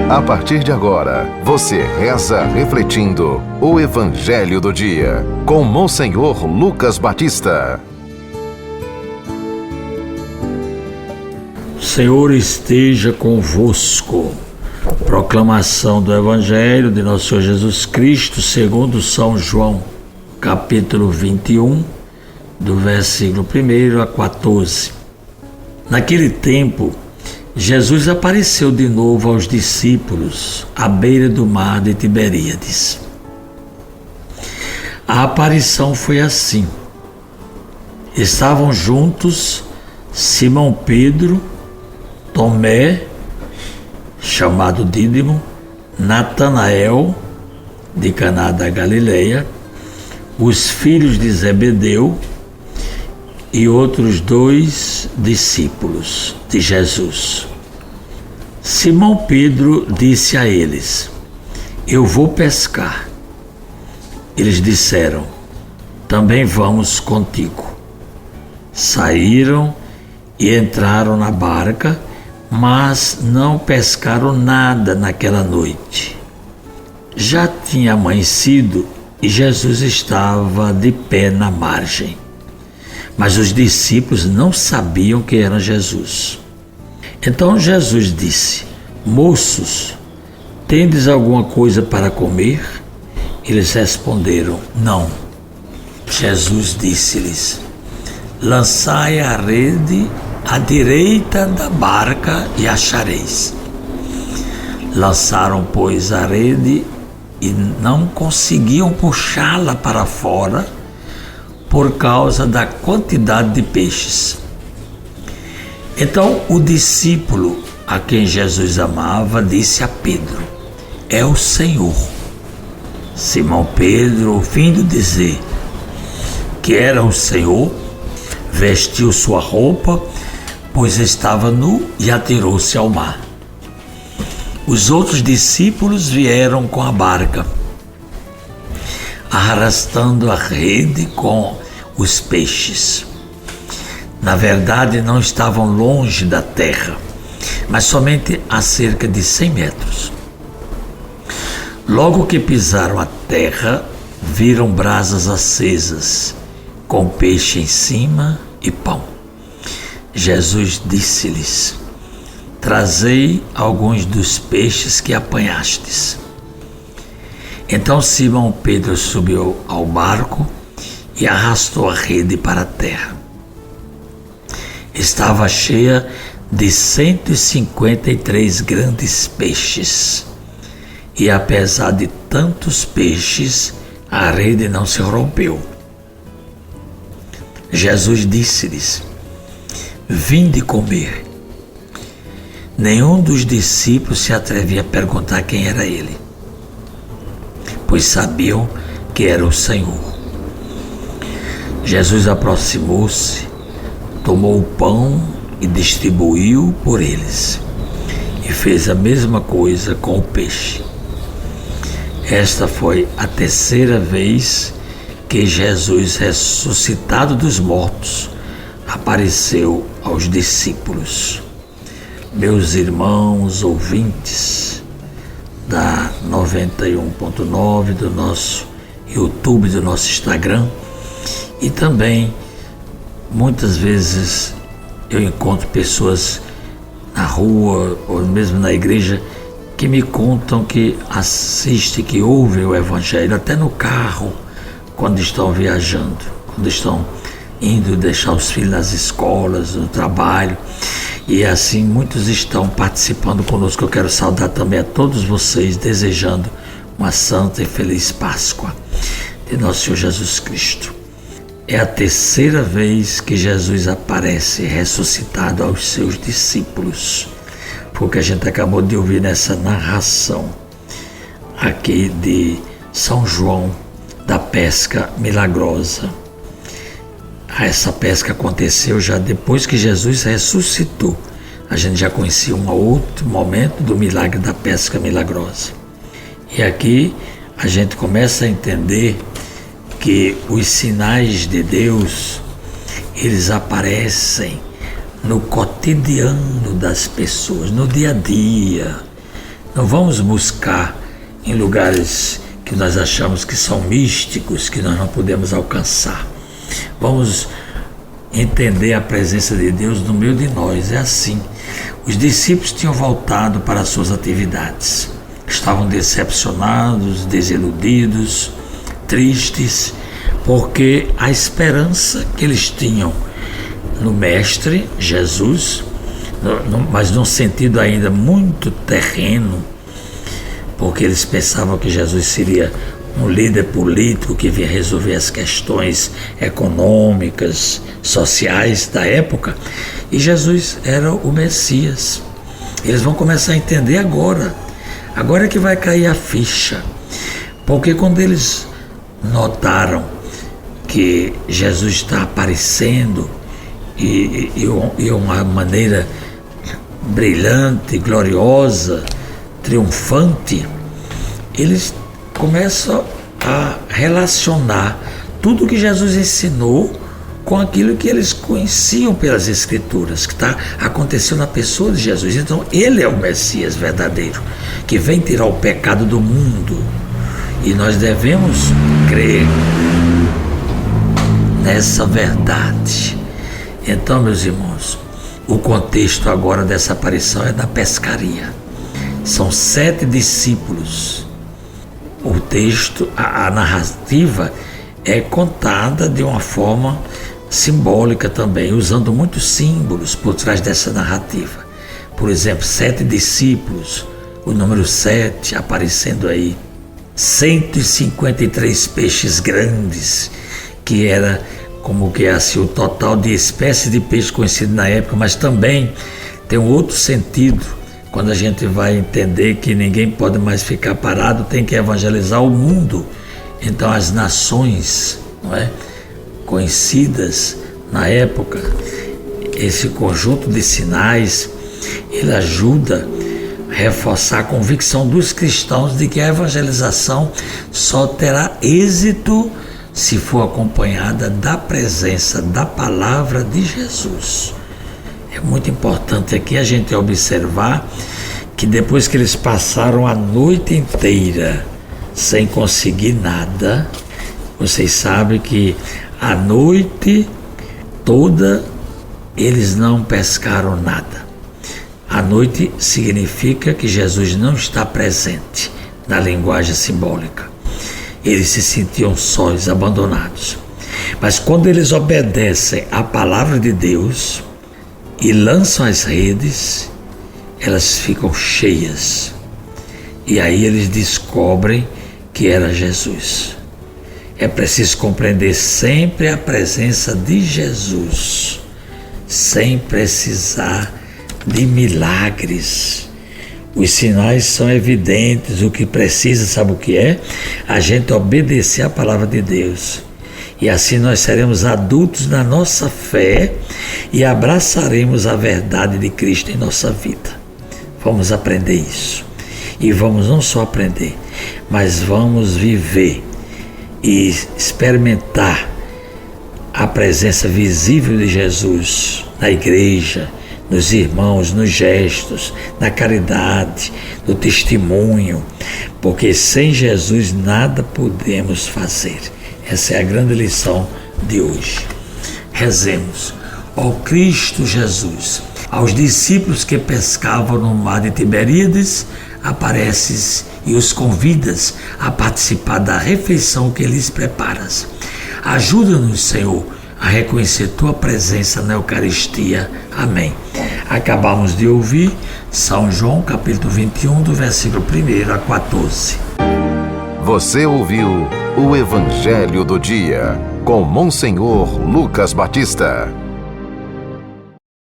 A partir de agora, você reza refletindo o Evangelho do Dia, com Monsenhor Lucas Batista. O Senhor esteja convosco. Proclamação do Evangelho de Nosso Senhor Jesus Cristo segundo São João, capítulo 21, do versículo 1 a 14. Naquele tempo, Jesus apareceu de novo aos discípulos à beira do mar de Tiberíades. A aparição foi assim. Estavam juntos Simão Pedro, Tomé, chamado Dídimo, Natanael, de Caná da Galileia, os filhos de Zebedeu e outros 2 discípulos de Jesus. Simão Pedro disse a eles: Eu vou pescar. Eles disseram: Também vamos contigo. Saíram e entraram na barca, mas não pescaram nada naquela noite. Já tinha amanhecido e Jesus estava de pé na margem. Mas os discípulos não sabiam que era Jesus. Então Jesus disse: Moços, tendes alguma coisa para comer? Eles responderam: Não. Jesus disse-lhes: Lançai a rede à direita da barca e achareis. Lançaram, pois, a rede e não conseguiam puxá-la para fora por causa da quantidade de peixes. Então o discípulo a quem Jesus amava disse a Pedro: É o Senhor. Simão Pedro, ouvindo dizer que era o Senhor, vestiu sua roupa, pois estava nu, e atirou-se ao mar. Os outros discípulos vieram com a barca, arrastando a rede com os peixes. Na verdade, não estavam longe da terra, mas somente a cerca de 100 metros. Logo que pisaram a terra, viram brasas acesas, com peixe em cima e pão. Jesus disse-lhes: Trazei alguns dos peixes que apanhastes. Então Simão Pedro subiu ao barco e arrastou a rede para a terra. Estava cheia de 153 grandes peixes, e apesar de tantos peixes, a rede não se rompeu. Jesus disse-lhes: Vinde comer. Nenhum dos discípulos se atrevia a perguntar quem era ele, pois sabiam que era o Senhor. Jesus aproximou-se, tomou o pão e distribuiu por eles, e fez a mesma coisa com o peixe. Esta foi a 3ª vez que Jesus, ressuscitado dos mortos, apareceu aos discípulos. Meus irmãos ouvintes da 91.9 do nosso YouTube, do nosso Instagram, e também muitas vezes eu encontro pessoas na rua ou mesmo na igreja que me contam que assistem, que ouvem o Evangelho até no carro, quando estão viajando, quando estão indo deixar os filhos nas escolas, no trabalho. E assim muitos estão participando conosco. Eu quero saudar também a todos vocês, desejando uma santa e feliz Páscoa de Nosso Senhor Jesus Cristo. É a 3ª vez que Jesus aparece ressuscitado aos seus discípulos. Foi o que a gente acabou de ouvir nessa narração aqui de São João, da pesca milagrosa. Essa pesca aconteceu já depois que Jesus ressuscitou. A gente já conhecia um outro momento do milagre da pesca milagrosa. E aqui a gente começa a entender que os sinais de Deus, eles aparecem no cotidiano das pessoas, no dia a dia, Não vamos buscar em lugares que nós achamos que são místicos, que nós não podemos alcançar. Vamos entender a presença de Deus no meio de nós. É assim. Os discípulos tinham voltado para as suas atividades. Estavam decepcionados, desiludidos, tristes, porque a esperança que eles tinham no Mestre, Jesus, mas num sentido ainda muito terreno, porque eles pensavam que Jesus seria um líder político que vinha resolver as questões econômicas, sociais da época, e Jesus era o Messias. Eles vão começar a entender agora é que vai cair a ficha, porque quando eles notaram que Jesus está aparecendo e uma maneira brilhante, gloriosa, triunfante, eles começam a relacionar tudo que Jesus ensinou com aquilo que eles conheciam pelas Escrituras, que aconteceu na pessoa de Jesus. Então, ele é o Messias verdadeiro, que vem tirar o pecado do mundo. E nós devemos crer nessa verdade. Então, meus irmãos, o contexto agora dessa aparição é da pescaria. São 7 discípulos. O texto, a narrativa é contada de uma forma simbólica também, usando muitos símbolos por trás dessa narrativa. Por exemplo, 7 discípulos, o número 7 aparecendo aí. 153 peixes grandes, que era como que assim, o total de espécies de peixe conhecido na época, mas também tem um outro sentido. Quando a gente vai entender que ninguém pode mais ficar parado, tem que evangelizar o mundo. Então as nações, não é, conhecidas na época, esse conjunto de sinais, ele ajuda a reforçar a convicção dos cristãos de que a evangelização só terá êxito se for acompanhada da presença da palavra de Jesus. É muito importante aqui a gente observar que depois que eles passaram a noite inteira sem conseguir nada, vocês sabem que a noite toda eles não pescaram nada. A noite significa que Jesus não está presente na linguagem simbólica. Eles se sentiam sós, abandonados. Mas quando eles obedecem à palavra de Deus e lançam as redes, elas ficam cheias. E aí eles descobrem que era Jesus. É preciso compreender sempre a presença de Jesus, sem precisar de milagres. Os sinais são evidentes. O que precisa, sabe o que é? A gente obedecer à palavra de Deus. E assim nós seremos adultos na nossa fé e abraçaremos a verdade de Cristo em nossa vida. Vamos aprender isso. E vamos não só aprender, mas vamos viver e experimentar a presença visível de Jesus na igreja, nos irmãos, nos gestos, na caridade, no testemunho, porque sem Jesus nada podemos fazer. Essa é a grande lição de hoje. Rezemos. Ó Cristo Jesus, aos discípulos que pescavam no mar de Tiberíades, apareces e os convidas a participar da refeição que lhes preparas. Ajuda-nos, Senhor, a reconhecer Tua presença na Eucaristia. Amém. Acabamos de ouvir São João, capítulo 21, do versículo 1 a 14. Você ouviu o Evangelho do Dia, com Monsenhor Lucas Batista.